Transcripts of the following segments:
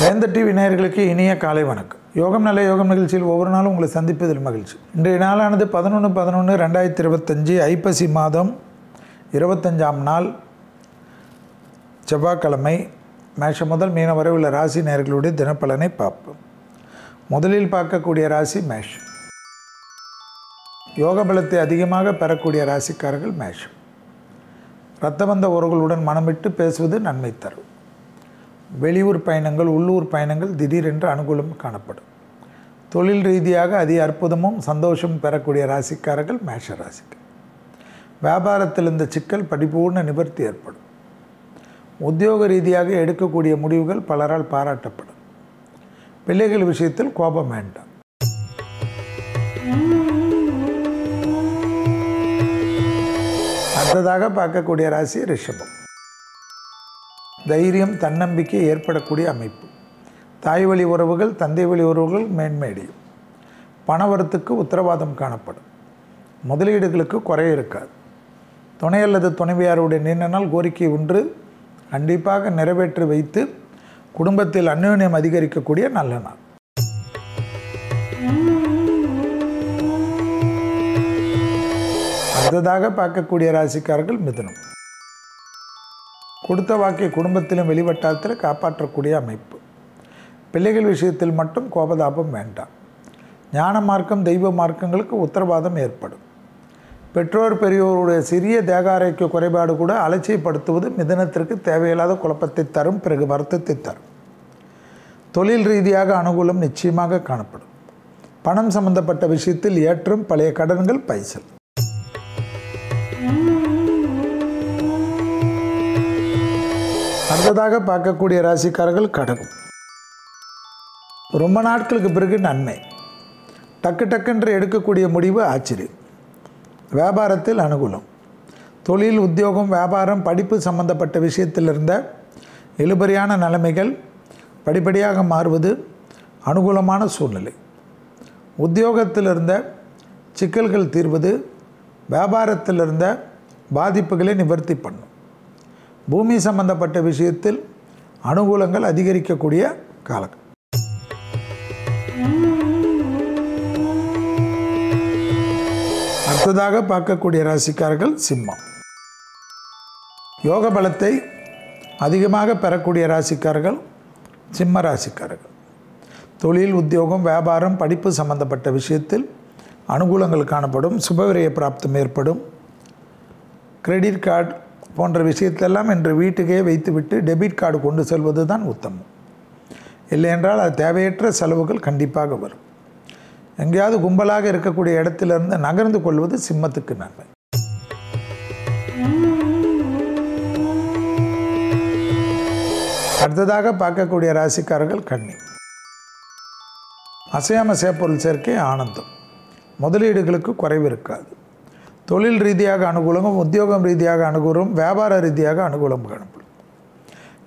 வேந்தர் டிவி நேயர்களுக்கு இனிய காலை வணக்கம். யோகம் நல்ல யோகம் நிகழ்ச்சியில் ஒவ்வொரு நாளும் உங்களை சந்திப்பதில் மகிழ்ச்சி. இன்றைய நாளானது 11/11/2025 ஐப்பசி மாதம் 25ஆம் நாள் செவ்வாய்க்கிழமை. மேஷம் முதல் மீனம் வரை உள்ள ராசி நேயர்களுடைய தினப்பலனை பார்ப்போம். முதலில் பார்க்கக்கூடிய ராசி மேஷம். யோக பலத்தை அதிகமாக பெறக்கூடிய ராசிக்காரர்கள் மேஷம். இரத்தபந்த உறவுகளுடன் மனமிட்டு பேசுவது நன்மை தரும். வெளியூர் பயணங்கள், உள்ளூர் பயணங்கள் திடீரென்று அனுகூலம் காணப்படும். தொழில் ரீதியாக அதி அற்புதமும் சந்தோஷமும் பெறக்கூடிய ராசிக்காரர்கள் மேஷ ராசிக்கு. வியாபாரத்தில் இருந்த சிக்கல் பரிபூர்ண நிவர்த்தி ஏற்படும். உத்தியோக ரீதியாக எடுக்கக்கூடிய முடிவுகள் பலரால் பாராட்டப்படும். பிள்ளைகள் விஷயத்தில் கோபம் வேண்டாம். அடுத்ததாக பார்க்கக்கூடிய ராசி ரிஷபம். தைரியம், தன்னம்பிக்கை ஏற்படக்கூடிய அமைப்பு. தாய் வழி உறவுகள், தந்தை வழி உறவுகள் மேன்மேடியும். பணவரத்துக்கு உத்தரவாதம் காணப்படும். முதலீடுகளுக்கு குறை இருக்காது. துணை அல்லது துணைவியாருடைய நீண்ட நாள் கோரிக்கை ஒன்று கண்டிப்பாக நிறைவேற்றி வைத்து குடும்பத்தில் அந்யோன்யம் அதிகரிக்கக்கூடிய நல்ல நாள். அடுத்ததாக பார்க்கக்கூடிய ராசிக்காரர்கள் மிதுனம். கொடுத்த வாக்கை குடும்பத்திலும் வெளிவட்டாரத்தில் காப்பாற்றக்கூடிய அமைப்பு. பிள்ளைகள் விஷயத்தில் மட்டும் கோபதாபம் வேண்டாம். ஞான மார்க்கம், தெய்வ மார்க்கங்களுக்கு உத்தரவாதம் ஏற்படும். பெற்றோர் பெரியோருடைய சிறிய தேக ஆரோக்கிய குறைபாடு கூட அலட்சியப்படுத்துவது மிதனத்திற்கு தேவையில்லாத குழப்பத்தை தரும், பிறகு வருத்தத்தை தரும். தொழில் ரீதியாக அனுகூலம் நிச்சயமாக காணப்படும். பணம் சம்பந்தப்பட்ட விஷயத்தில் ஏற்றம், பழைய கடன்கள் பைசல். அடுத்ததாக பார்க்கக்கூடிய ராசிக்காரர்கள் கடகம். ரொம்ப நாட்களுக்கு பிறகு நன்மை. டக்குன்று எடுக்கக்கூடிய முடிவு ஆச்சரியம். வியாபாரத்தில் அனுகூலம். தொழில், உத்தியோகம், வியாபாரம், படிப்பு சம்பந்தப்பட்ட விஷயத்தில் இருந்த இழுபறியான நிலைமைகள் படிப்படியாக மாறுவது அனுகூலமான சூழ்நிலை. உத்தியோகத்தில் இருந்த சிக்கல்கள் தீர்வது வியாபாரத்தில் இருந்த பாதிப்புகளை நிவர்த்தி பண்ணும். பூமி சம்பந்தப்பட்ட விஷயத்தில் அனுகூலங்கள் அதிகரிக்கக்கூடிய காலம். அடுத்ததாக பார்க்கக்கூடிய ராசிக்காரர்கள் சிம்மம். யோக பலத்தை அதிகமாக பெறக்கூடிய ராசிக்காரர்கள் சிம்ம ராசிக்காரர்கள். தொழில், உத்தியோகம், வியாபாரம், படிப்பு சம்பந்தப்பட்ட விஷயத்தில் அனுகூலங்கள் காணப்படும். சுபவிரய பிராப்தம் ஏற்படும். கிரெடிட் கார்டு போன்ற விஷயத்தெல்லாம் இன்று வீட்டுக்கே வைத்துவிட்டு டெபிட் கார்டு கொண்டு செல்வது தான் உத்தமம். இல்லை என்றால் அது தேவையற்ற செலவுகள் கண்டிப்பாக வரும். எங்கேயாவது கும்பலாக இருக்கக்கூடிய இடத்திலிருந்து நகர்ந்து கொள்வது சிம்மத்துக்கு நன்மை. அடுத்ததாக பார்க்கக்கூடிய ராசிக்காரர்கள் கன்னி. அசையாம சேப்பொருள் சேர்க்கை ஆனந்தம். முதலீடுகளுக்கு குறைவு இருக்காது. தொழில் ரீதியாக அனுகூலம், உத்தியோகம் ரீதியாக அனுகூலம், வியாபார ரீதியாக அனுகூலம் காணப்படும்.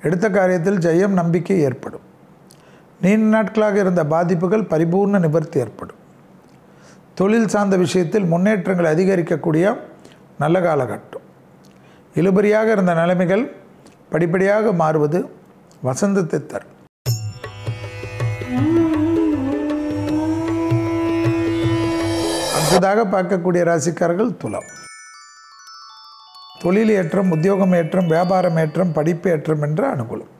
எடுத்த காரியத்தில் ஜெயம், நம்பிக்கை ஏற்படும். நீண்ட நாட்களாக இருந்த பாதிப்புகள் பரிபூர்ண நிவர்த்தி ஏற்படும். தொழில் சார்ந்த விஷயத்தில் முன்னேற்றங்கள் அதிகரிக்கக்கூடிய நல்ல காலகட்டம். இழுபறியாக இருந்த நிலைமைகள் படிப்படியாக மாறுவது வசந்தத்தை தரும். அடுத்ததாக பார்க்கக்கூடிய ராசிக்காரர்கள் துலாம். தொழில் ஏற்றம், உத்தியோகம் ஏற்றம், வியாபாரம் ஏற்றம், படிப்பு ஏற்றம் என்ற அனுகூலம்.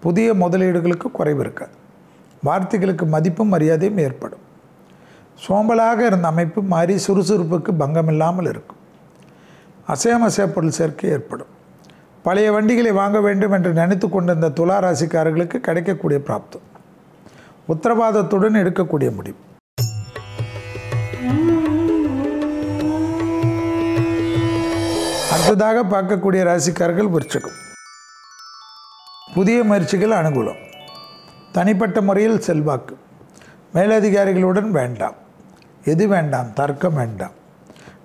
புதிய முதலீடுகளுக்கு குறைவு இருக்காது. வார்த்தைகளுக்கு மதிப்பும் மரியாதையும் ஏற்படும். சோம்பலாக இருந்த அமைப்பு மாறி சுறுசுறுப்புக்கு பங்கம் இல்லாமல் இருக்கும். அசையாம சேப்பொருள் சேர்க்கை ஏற்படும். பழைய வண்டிகளை வாங்க வேண்டும் என்று நினைத்து கொண்டிருந்த துலா ராசிக்காரர்களுக்கு கிடைக்கக்கூடிய பிராப்தம். உத்தரவாதத்துடன் எடுக்கக்கூடிய முடிவு. அடுத்ததாக பார்க்கக்கூடிய ராசிக்காரர்கள் விருச்சிகம். புதிய முயற்சிகள் அனுகூலம். தனிப்பட்ட முறையில் செல்வாக்கு. மேலதிகாரிகளுடன் வேண்டாம். எது வேண்டாம்? தர்க்கம் வேண்டாம்.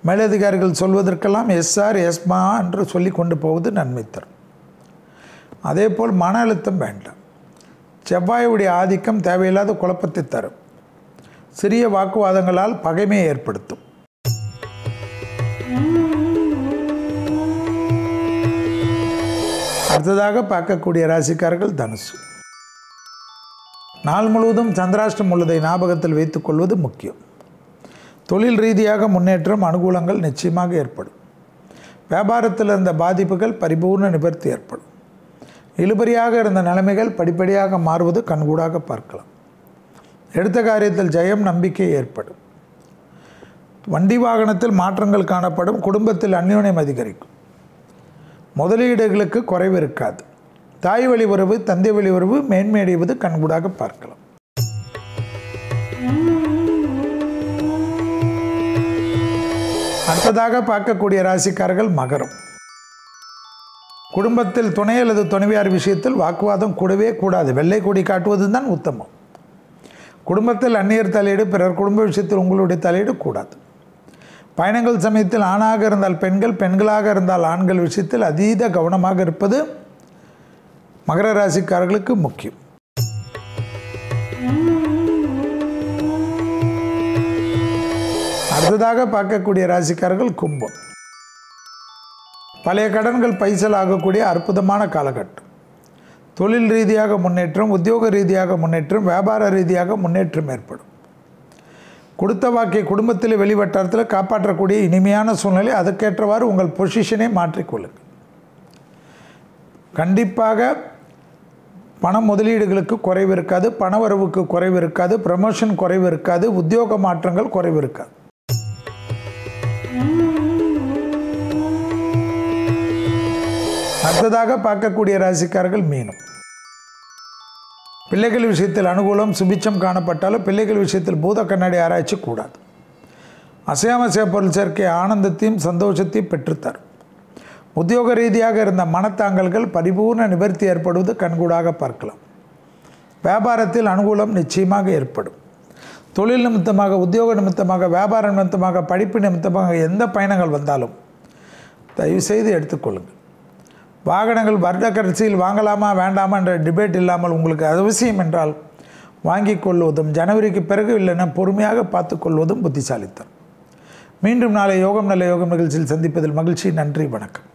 மேலதிகாரிகள் சொல்வதற்கெல்லாம் எஸ்ஆர் எஸ்மா என்று சொல்லி கொண்டு போவது நன்மை தரும். அதே போல் மன அழுத்தம் வேண்டாம். செவ்வாயுடைய ஆதிக்கம் தேவையில்லாத குழப்பத்தை தரும். சிறிய வாக்குவாதங்களால் பகைமையை ஏற்படுத்தும். அடுத்ததாக பார்க்கக்கூடிய ராசிக்காரர்கள் தனுசு. நாள் முழுவதும் சந்திராஷ்டம் உள்ளதை ஞாபகத்தில் வைத்துக்கொள்வது முக்கியம். தொழில் ரீதியாக முன்னேற்றம், அனுகூலங்கள் நிச்சயமாக ஏற்படும். வியாபாரத்தில் இருந்த பாதிப்புகள் பரிபூர்ண நிவர்த்தி ஏற்படும். இழுபறியாக இருந்த நிலைமைகள் படிப்படியாக மாறுவது கண்கூடாக பார்க்கலாம். எடுத்த காரியத்தில் ஜெயம், நம்பிக்கை ஏற்படும். வண்டி வாகனத்தில் மாற்றங்கள் காணப்படும். குடும்பத்தில் அந்யோன்யம் அதிகரிக்கும். முதலீடுகளுக்கு குறைவு இருக்காது. தாய் வழி உறவு, தந்தை வழி உறவு மேன்மையடைவது கண்கூடாக பார்க்கலாம். அடுத்ததாக பார்க்கக்கூடிய ராசிக்காரர்கள் மகரம். குடும்பத்தில் துணை அல்லது துணைவியார் விஷயத்தில் வாக்குவாதம் கூடவே கூடாது. வெள்ளை கொடி காட்டுவது தான் உத்தமம். குடும்பத்தில் அந்நியர் தலையீடு, பிறர் குடும்ப விஷயத்தில் உங்களுடைய தலையீடு கூடாது. பயணங்கள் சமயத்தில் ஆணாக இருந்தால் பெண்கள், பெண்களாக இருந்தால் ஆண்கள் விஷயத்தில் அதீத கவனமாக இருப்பது மகர ராசிக்காரர்களுக்கு முக்கியம். அடுத்ததாக பார்க்கக்கூடிய ராசிக்காரர்கள் கும்பம். பழைய கடன்கள் பைசல் ஆகக்கூடிய அற்புதமான காலகட்டம். தொழில் ரீதியாக முன்னேற்றம், உத்தியோக ரீதியாக முன்னேற்றம், வியாபார ரீதியாக முன்னேற்றம் ஏற்படும். கொடுத்த வாக்கை குடும்பத்தில் வெளிவட்டாரத்தில் காப்பாற்றக்கூடிய இனிமையான சூழ்நிலை. அதற்கேற்றவாறு உங்கள் பொசிஷனை மாற்றிக்கொள்ளுங்கள். கண்டிப்பாக பண முதலீடுகளுக்கு குறைவு இருக்காது. பணவரவுக்கு குறைவு இருக்காது. ப்ரமோஷன் குறைவு இருக்காது. உத்தியோக மாற்றங்கள் குறைவு இருக்காது. அடுத்ததாக பார்க்கக்கூடிய ராசிக்காரர்கள் மீனம். பிள்ளைகள் விஷயத்தில் அனுகூலம், சுபிச்சம் காணப்பட்டாலும் பிள்ளைகள் விஷயத்தில் பூத கண்ணாடி ஆராய்ச்சி கூடாது. அசையாமசைய பொருள் சேர்க்கை ஆனந்தத்தையும் சந்தோஷத்தையும் பெற்றுத்தரும். உத்தியோக ரீதியாக இருந்த மனத்தாங்கல்கள் பரிபூர்ண நிவர்த்தி ஏற்படுவது கண்கூடாக பார்க்கலாம். வியாபாரத்தில் அனுகூலம் நிச்சயமாக ஏற்படும். தொழில் நிமித்தமாக, உத்தியோக நிமித்தமாக, வியாபார நிமித்தமாக, படிப்பு நிமித்தமாக எந்த பயணங்கள் வந்தாலும் தயவுசெய்து எடுத்துக்கொள்ளுங்கள். வாகனங்கள் வருட கடைசியில் வாங்கலாமா வேண்டாமா என்ற டிபேட் இல்லாமல் உங்களுக்கு அவசியம் என்றால் வாங்கிக் கொள்வதும், ஜனவரிக்கு பிறகு இல்லைன்னா பொறுமையாக பார்த்து கொள்வதும் புத்திசாலித்தனம். மீண்டும் நாளை யோகம் நல்ல யோகம் நிகழ்ச்சியில் சந்திப்பதில் மகிழ்ச்சி. நன்றி, வணக்கம்.